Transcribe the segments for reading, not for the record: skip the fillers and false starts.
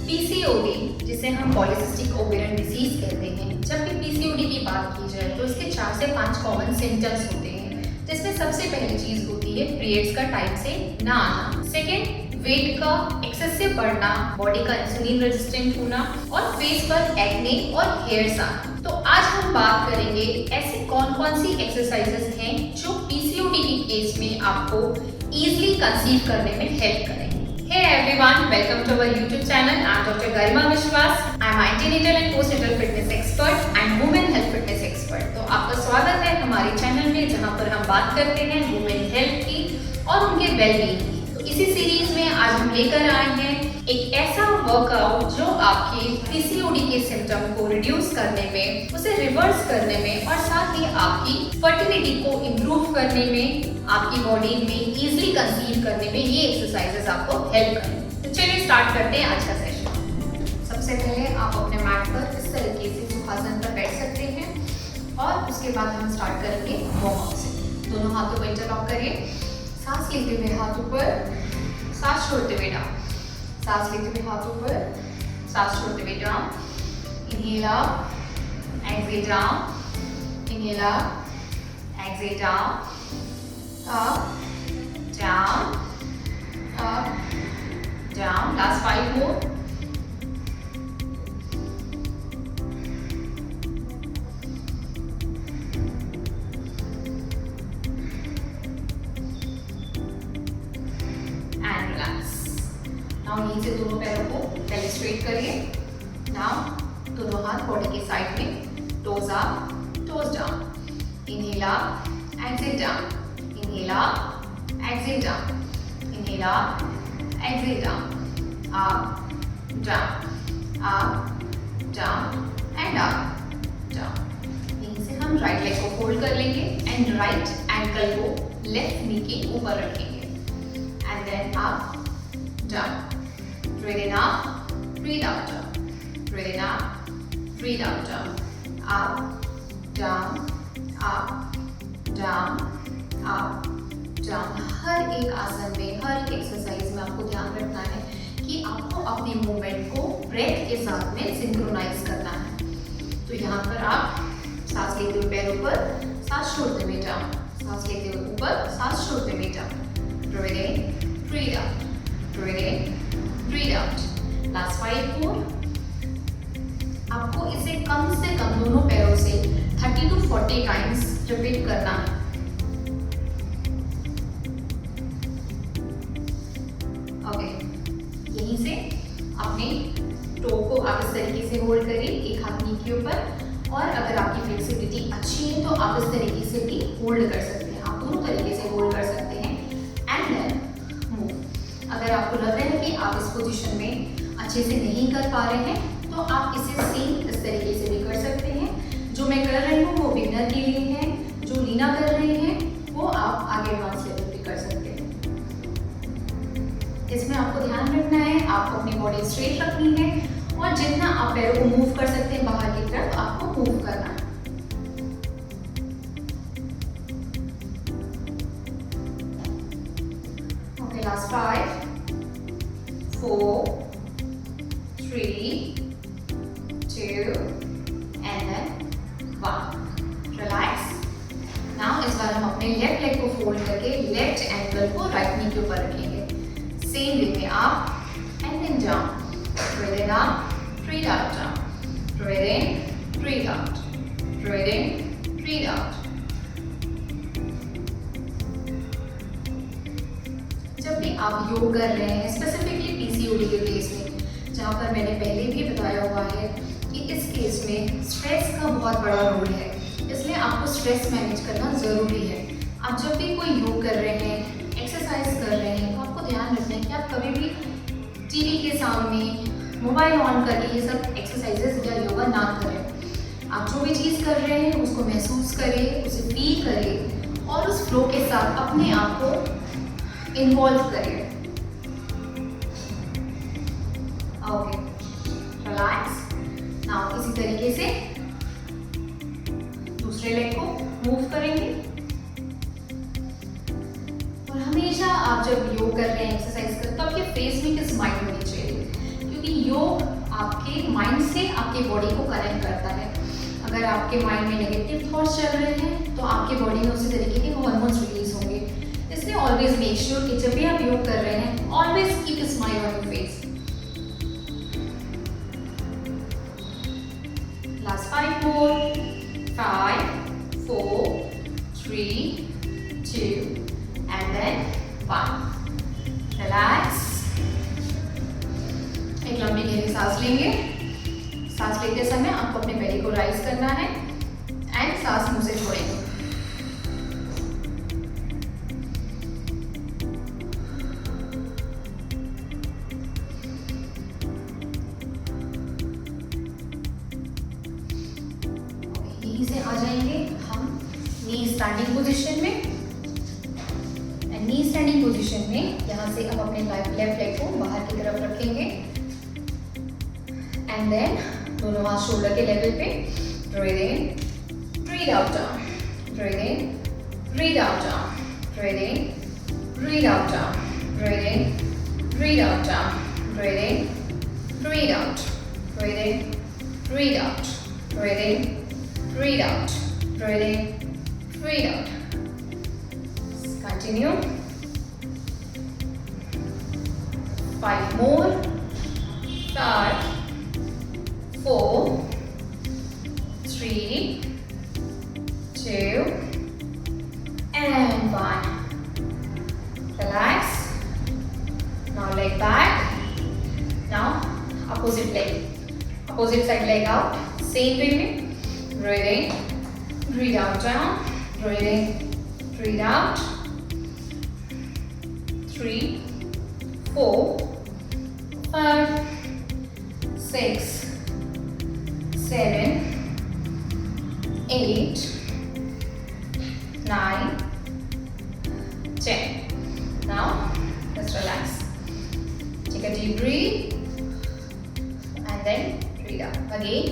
PCOD, जिसे हम polycystic ovarian disease कहते हैं, जब भी पीसीओडी की बात की जाए तो इसके 4 से 5 कॉमन सिम्टम्स होते हैं, जिसमें सबसे पहली चीज होती है पीरियड्स का टाइम से ना आना। सेकेंड, वेट का एक्सेसिव बढ़ना, बॉडी का इंसुलिन रेजिस्टेंट होना और फेस पर एक्ने और हेयर्स आना। तो आज हम बात करेंगे ऐसी कौन कौन सी एक्सरसाइजेस हैं जो पीसीओडी के केस में आपको इजीली कंसीव करने में हेल्प करेंगे। Hey everyone, welcome to our YouTube channel. I'm Dr. Garima Vishwas. I'm antenatal and postnatal fitness expert and women health fitness expert. तो आपका स्वागत है हमारे चैनल में, जहां पर हम बात करते हैं वुमेन हेल्थ की और उनके वेलबींग की। तो इसी सीरीज में आज हम लेकर आए हैं एक ऐसा वर्कआउट जो आपके पीसीओडी के सिम्टम को रिड्यूस करने में, उसे रिवर्स करने में और साथ ही आपकी फर्टिलिटी को इम्प्रूव करने में, आपकी बॉडी में इजीली कंसीव करने में ये एक्सरसाइजेस आपको हेल्प करेंगे। तो चलिए स्टार्ट करते हैं आज का सेशन। सबसे पहले आप अपने मैट पर इस तरीके से सुखासन पर बैठ सकते हैं और उसके बाद हम स्टार्ट करेंगे वार्म अप से। दोनों हाथों को इंटरलॉक करिए, सांस लेते हुए हाथ ऊपर, सांस छोड़ते हुए डाउन, सांस लेते हुए हाथ ऊपर, सांस छोड़ते हुए down. Inhale up, exhale down, inhale up, exhale down, up, down, up, down. Last 5 more. And relax. Now नीचे से दोनों पैरों को पहले स्ट्रेट करिए। Now दोनों हाथ बॉडी के साइड में, toes up, toes down. Inhale up, exhale down. Inhale up, exhale down. Inhale up, exhale down. Up, down, up, down, and up, down. यहीं से हम राइट लेग को फोल्ड कर लेंगे एंड राइट एंकल को left knee के ऊपर रखेंगे and then up, down. Breathe in up, breathe out down. Breathe in up, breathe out down. Up, down, up, down. आप डाउन। हर एक आसन में, हर एक एक्सरसाइज में आपको ध्यान रखना है कि आपको अपनी मूवमेंट को ब्रेथ के साथ में सिंक्रोनाइज करना है। तो यहाँ पर आप सांस लेते हुए पैर ऊपर, सांस छोड़ते हुए डाउन, सांस लेते हुए ऊपर, सांस छोड़ते हुए down. Breathe in, breathe out, breathe in, breathe out. Last 5 more। आपको इसे कम से कम दोनों पैरों से 30 to 40 टाइम्स रिपीट करना है। यहीं से अपने टो को आप इस तरीके से होल्ड करिए, एक हाथ नी के ऊपर, और अगर आपकी फ्लेक्सिबिलिटी अच्छी है तो आप इस तरीके से भी होल्ड कर सकते हैं। आप दोनों तरीके से होल्ड कर सकते हैं एंड देन मूव। अगर आपको लग रहा है कि आप इस पोजीशन में अच्छे से नहीं कर पा रहे हैं तो आप इसे सेम इस तरीके से भी कर सकते हैं। जो मैं कर रही हूँ वो बिगनर के लिए है, जो लीना कर रही है वो आप आगे एडवांस लेवल पे कर सकते हैं। इसमें आपको ध्यान रखना है, आपको अपनी बॉडी स्ट्रेट रखनी है और जितना आप पैरों को मूव कर सकते हैं बाहर की तरफ, आपको मूव करना है। Okay, last 5, 4, 3, 2 and then 1। Relax. Now इस बार हम अपने लेफ्ट लेग को फोल्ड करके लेफ्ट एंकल को राइट नी के ऊपर रखेंगे। Same way में up and then down. Breathe in up, breathe out down. Breathe in, breathe out. Breathe in, breathe out. जब भी आप योग कर रहे हैं, स्पेसिफिकली पीसीओडी के केस में, जहाँ पर मैंने पहले भी बताया हुआ है कि इस केस में स्ट्रेस का बहुत बड़ा रोल है, इसलिए आपको स्ट्रेस मैनेज करना ज़रूरी है। आप जब भी कोई योग कर रहे हैं, एक्सरसाइज कर रहे हैं, तो आपको ध्यान रखना है कि आप कभी भी टीवी के सामने मोबाइल ऑन करके ये सब एक्सरसाइजेस या योगा ना करें। आप जो भी चीज़ कर रहे हैं उसको महसूस करें, उसे फील करें और उस फ्लो के साथ अपने आप को इन्वॉल्व करें। Okay, relax. नाउ इसी तरीके से दूसरे लेग को मूव करेंगे और हमेशा आप जब योग कर रहे हैं, एक्सरसाइज कर, तो आपके फेस में एक स्माइल होनी चाहिए, क्योंकि योग से आपकी बॉडी को कनेक्ट करता है। अगर आपके माइंड में नेगेटिव थॉट्स चल रहे हैं तो आपकी बॉडी में उसी तरीके के हॉर्मोन्स रिलीज होंगे। इसलिए ऑलवेज मेक श्योर कि जब भी आप योग कर रहे हैं, always keep a smile on your face. Last 5 more, 5, 4, 3, 2 and then 1. Relax. एक लंबी गहरी सांस लेंगे। सांस लेते समय आपको अपने बेली को राइज करना है एंड सांस मुंह से छोड़ेंगे। यहीं से आ जाएंगे हम नी स्टैंडिंग पोजीशन में। नी स्टैंडिंग पोजीशन में यहाँ से हम अपने लेफ्ट लेग को बाहर की तरफ रखेंगे एंड देन दोनों हाथ शोल्डर के लेवल पे। Breathe in, breathe out down, breathe in, breathe out down, breathe in, breathe out down, breathe in, breathe out down, breathe in, breathe out, breathe in, breathe out, breathe in, breathe out, breathe in, breathe out. Continue. 5 more. 5, 4, 3, 2 and 1. Relax. Now leg back. Now opposite leg. Opposite side leg out. Same way में. Breathe in, breathe out down, breathe in, breathe out. 3, 4, 5, 6, 7, 8, 9, 10. Now let's relax. Take a deep breath and then breathe out. Again.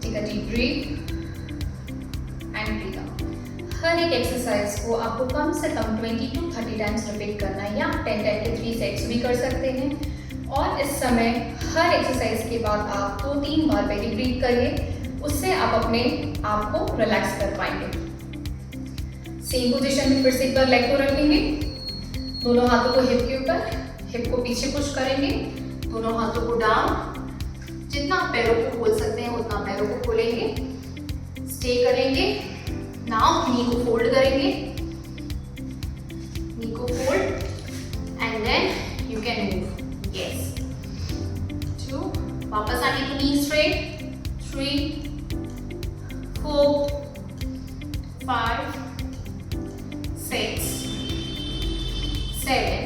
Take a deep breath and breathe out. हर एक exercise को आपको कम से कम 20 to 30 times repeat करना है, या 10 time के 3 sets भी कर सकते हैं। और इस समय हर एक्सरसाइज के बाद आप 2-3 बार बेली ब्रीथ करिए, उससे आप अपने आप को रिलैक्स कर पाएंगे। सेम पोजीशन में फिर से एक बार लेग को रखेंगे, दोनों हाथों को हिप के ऊपर, हिप को पीछे पुश करेंगे, दोनों हाथों को डाउन। जितना आप पैरों को खोल सकते हैं उतना पैरों को खोलेंगे, स्टे करेंगे। नाउ नी को फोल्ड करेंगे, नी को fold and then you can move. Yes, 2, वापस आने की knee straight. 3, 4, 5, 6, 7,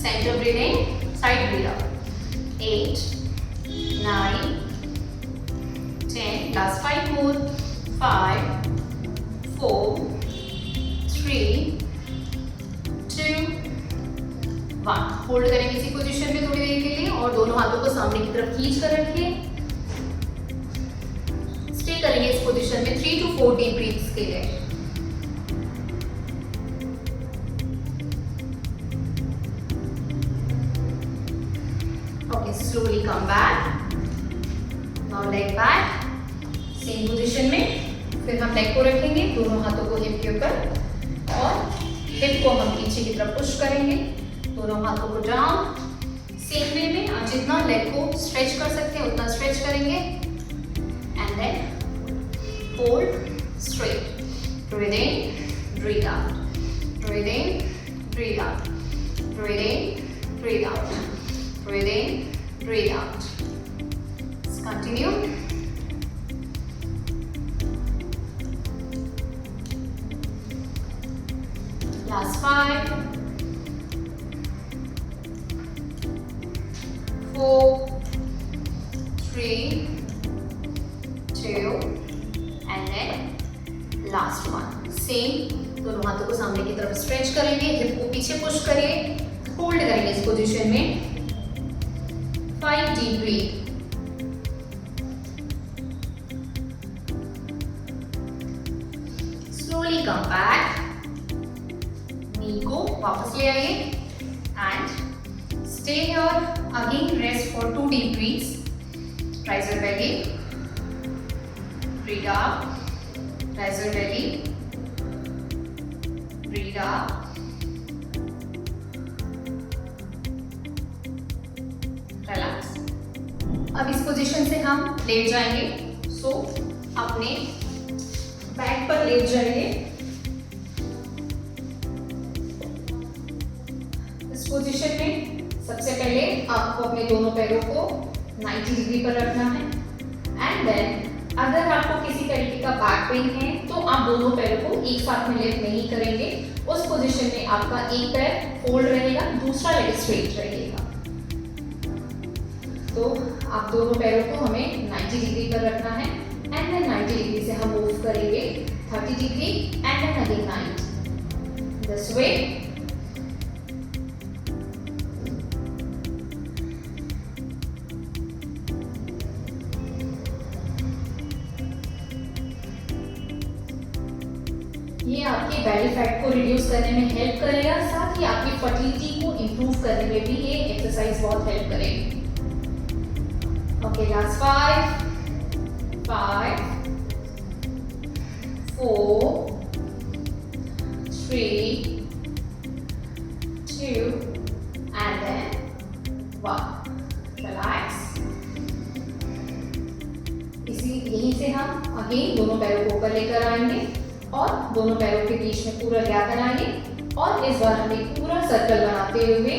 centre breathe in, side breathe out. 8, 9, 10, last 5 more. 5, 4, 3, 2, 1. Hold करेंगे इसी पोजीशन में थोड़ी देर के लिए और दोनों हाथों को सामने की तरफ खींच कर रखिए। स्टे करेंगे इस पोजीशन में 3 to 4 डीप ब्रीथ्स के लिए। Okay, slowly come back. Now leg back, same position में। फिर हम लेग को रखेंगे, दोनों हाथों को हिप के ऊपर और हिप को हम पीछे की तरफ पुश करेंगे, दोनों हाथों को डाउन। सेम वे में आप जितना लेग को स्ट्रेच कर सकते हैं उतना स्ट्रेच करेंगे and then hold straight. Breathe in, breathe out, breathe in, breathe out, breathe in, breathe out, breathe in, breathe out. Let's continue. Last 5, 4, 3, 2 and then last one. Same, दोनों हाथों को सामने की तरफ स्ट्रेच करेंगे, हिप को पीछे पुश करिए, होल्ड करेंगे इस पोजीशन में। 5 deep breath. Slowly come back. Knee को वापस ले आइए and stay here. Again rest for 2 deep breaths. Rise your belly. Breathe out. Rise your belly. Breathe out. Relax. अब इस पोजीशन से हम लेट जाएंगे। सो अपने बैक पर लेट जाइए। इस पोजीशन में सबसे पहले आपको अपने दोनों पैरों को 90 डिग्री पर रखना है एंड देन अगर आपको किसी तरीके का बैक पेन है तो आप दोनों पैरों को एक साथ में लिफ्ट नहीं करेंगे। उस पोजीशन में आपका एक पैर फोल्ड रहेगा, दूसरा लेग स्ट्रेट रहेगा। तो आप दोनों पैरों को हमें 90 डिग्री पर रखना है एंड देन 90 डिग्री से हम मूव करेंगे 30 degree and then again 90 this way. ये आपके बेली फैट को रिड्यूस करने में हेल्प करेगा, साथ ही आपकी फर्टिलिटी को इंप्रूव करने में भी ये एक्सरसाइज बहुत हेल्प करेगी। Okay, last 5, 4, 3, 2, and then 1. Relax. यहीं से हम अगेन दोनों पैरों को ऊपर लेकर आएंगे और दोनों पैरों के बीच में पूरा गैप बनाएंगे और इस बार हम एक पूरा सर्कल बनाते हुए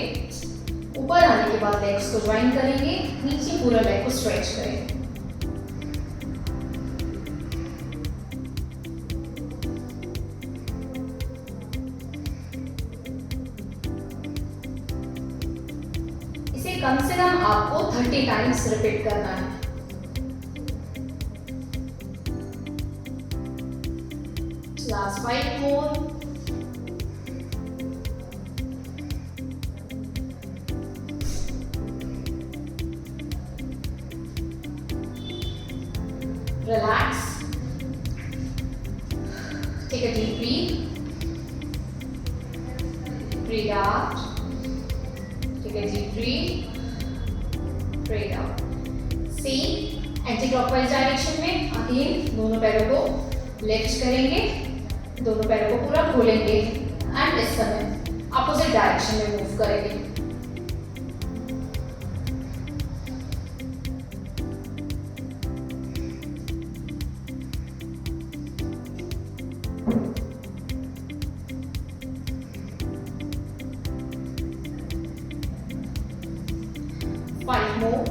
ऊपर आने के बाद लेग्स को ज्वाइन करेंगे, नीचे पूरा लेग को स्ट्रेच करेंगे। इसे कम से कम आपको 30 टाइम्स रिपीट करना है। Last 5 more. Relax. Take a deep breath. Breathe out. Take a deep breath. Breathe out. Same anti-clockwise direction में अगेन दोनों पैरों को लिफ्ट करेंगे, दोनों पैरों को पूरा खोलेंगे एंड इस समय अपोजिट डायरेक्शन में मूव करेंगे। Five more.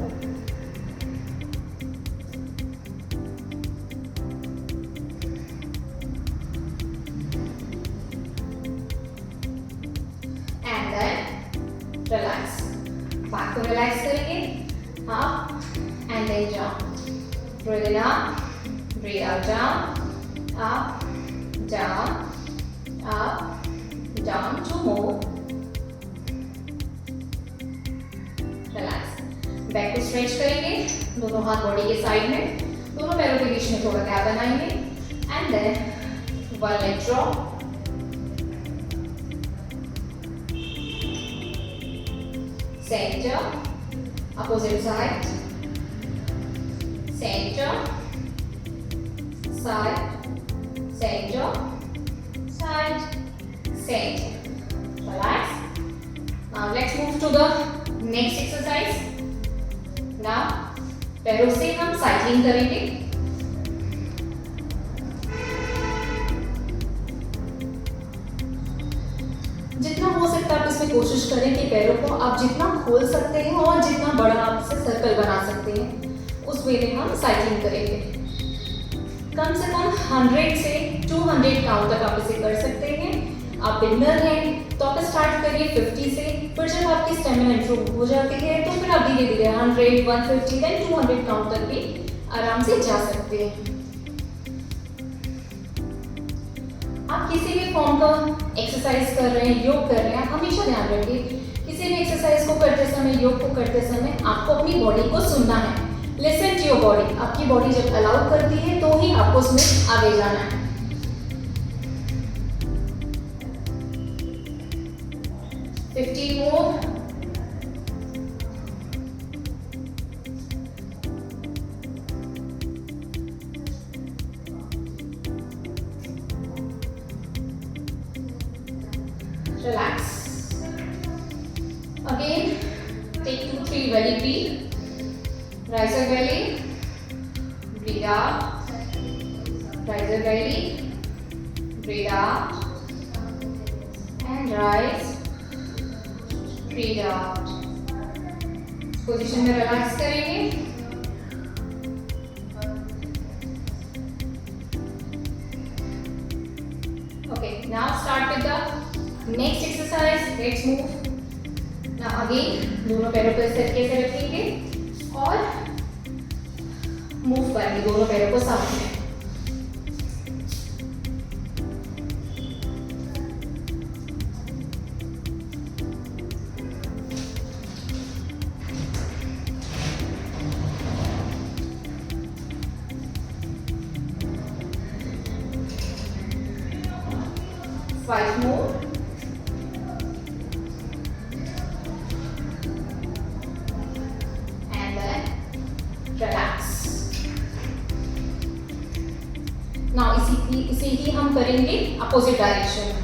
And then relax. Back को relax करेंगे. Up and then down. Breathe in up. Breathe out down. Up, down, up, down. Two more. Relax. Back को स्ट्रेच करेंगे, दोनों हाथ बॉडी के साइड में, दोनों पैरों के बीच में थोड़ा गैप बनाएंगे and then one leg drop, centre, opposite side, centre, side, centre, side, centre. Relax. Now let's move to the next exercise. Now पैरों से हम साइक्लिंग करेंगे. जितना हो सकता है आप इसमें कोशिश करें कि पैरों को आप जितना खोल सकते हैं और जितना बड़ा आप इसे सर्कल बना सकते हैं उस वे में हम साइक्लिंग करेंगे. कम से कम 100 से 200 काउंट तक आप इसे कर सकते हैं. आप बिगनर हैं तो आप स्टार्ट करिए 50 से, फिर जब आपकी स्टेमिना इंप्रूव हो जाती है तो फिर आप धीरे धीरे 100, 150 देन 200 काउंट तक भी आराम से जा सकते हैं. आप किसी भी फॉर्म का एक्सरसाइज कर रहे हैं, योग कर रहे हैं, आप हमेशा ध्यान रखिए किसी भी एक्सरसाइज को करते समय, योग को करते समय आपको अपनी बॉडी को सुनना है. Listen to your body. आपकी बॉडी जब अलाउ करती है तो ही आपको उसमें आगे जाना है. more. Rise your belly, breathe out. Rise your belly, breathe out, and rise, breathe out. Position में रिलैक्स करेंगे. Okay, now start with the next exercise. Let's move. Now again, दोनों पैरों पर सिर कैसे रखेंगे और मूव करेंगे दोनों पैरों को साथ में. Five more. And then relax. Now इसे ही हम करेंगे opposite direction.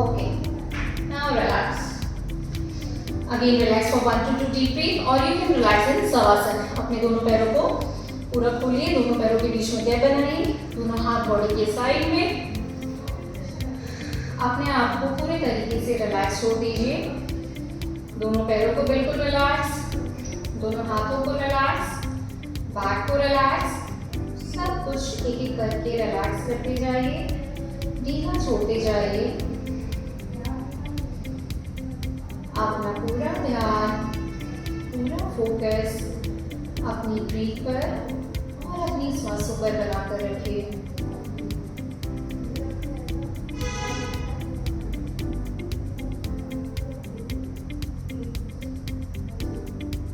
Okay, now relax. Again relax for 1 to 2 deep breath or you can relax in Savasana. अपने दोनों पैरों को पूरा खोलिए, दोनों पैरों के बीच में गैप बनाइए, दोनों हाथ बॉडी के साइड में. अपने आप को पूरे तरीके से रिलैक्स छोड़ दीजिए. दोनों पैरों को बिल्कुल रिलैक्स, दोनों हाथों को रिलैक्स, बैक को रिलैक्स, सब कुछ एक एक करके रिलैक्स करते जाइए, ढीला छोड़ते जाइए. अपना पूरा ध्यान, पूरा फोकस अपनी ब्रीथ पर और अपनी सांसों पर बनाकर रखिए.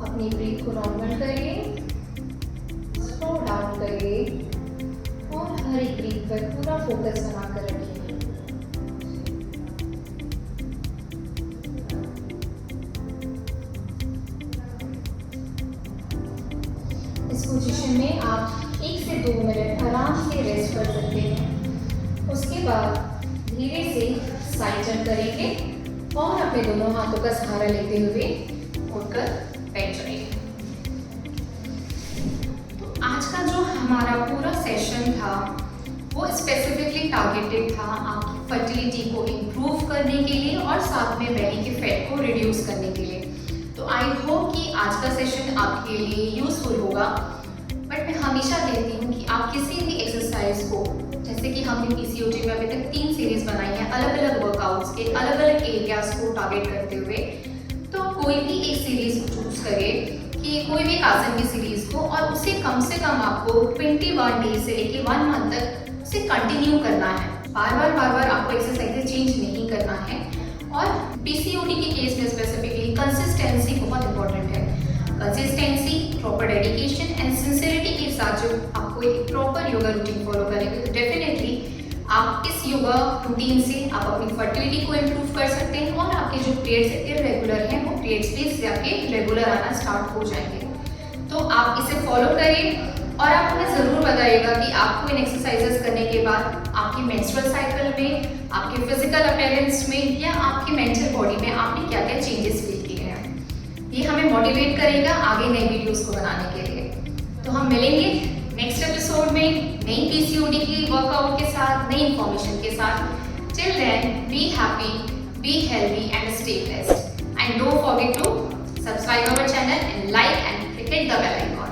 अपनी ब्रीथ को नॉर्मल करिए, स्लो डाउन करिए और हर एक ब्रीथ पर पूरा फोकस बनाकर रखिए. इस पोजीशन में आप 1 से 2 मिनट आराम से रेस्ट कर सकते हैं. उसके बाद धीरे से साइड टर्न करेंगे और अपने दोनों हाथों का सहारा लेते हुए उठकर बैठ जाएंगे. तो आज का जो हमारा पूरा सेशन था वो स्पेसिफिकली टारगेटेड था आपकी फर्टिलिटी को इम्प्रूव करने के लिए और साथ में बेली के फैट को रिड्यूस करने के लिए. तो आई होप कि आज का सेशन आपके लिए यूजफुल होगा. बट मैं हमेशा कहती हूँ कि आप किसी भी एक्सरसाइज को, जैसे कि हमने पीसीओडी में अभी तक 3 सीरीज बनाई है अलग अलग वर्कआउट्स के अलग अलग एरियाज को टारगेट करते हुए, तो कोई भी एक सीरीज को चूज करिए कि कोई भी आसन की सीरीज को, और उसे कम से कम आपको 21 डेज से लेके 1 मंथ तक उसे कंटिन्यू करना है. बार बार आपको एक्सरसाइजेज चेंज नहीं करना है. और पीसीओडी के केस में स्पेसिफिकली कंसिस्टेंसी बहुत इंपॉर्टेंट है. Consistency, proper dedication and sincerity के साथ जो आपको एक प्रॉपर योगा रूटीन फॉलो करेंगे तो डेफिनेटली आप इस योगा रूटीन से आप अपनी फर्टिलिटी को इम्प्रूव कर सकते हैं और आपके जो पीरियड्स इरेगुलर हैं वो पीरियड्स भी इससे आपके रेगुलर आना स्टार्ट हो जाएंगे. तो आप इसे फॉलो करिए और आप हमें ज़रूर बताइएगा कि आपको इन एक्सरसाइजेस करने के बाद आपकी मेंस्ट्रुअल साइकिल में, आपके फिजिकल अपीयरेंस में या आपकी मेंटल बॉडी में आपने क्या क्या चेंजेस फील किए हैं. ये हमें मोटिवेट करेगा आगे नई वीडियोस को बनाने के लिए. तो हम मिलेंगे नेक्स्ट एपिसोड में नई पीसीओडी की वर्कआउट के साथ, नई इंफॉर्मेशन के साथ. Till then be happy, be healthy and stay blessed. And don't forget to subscribe our channel and like and hit the bell icon.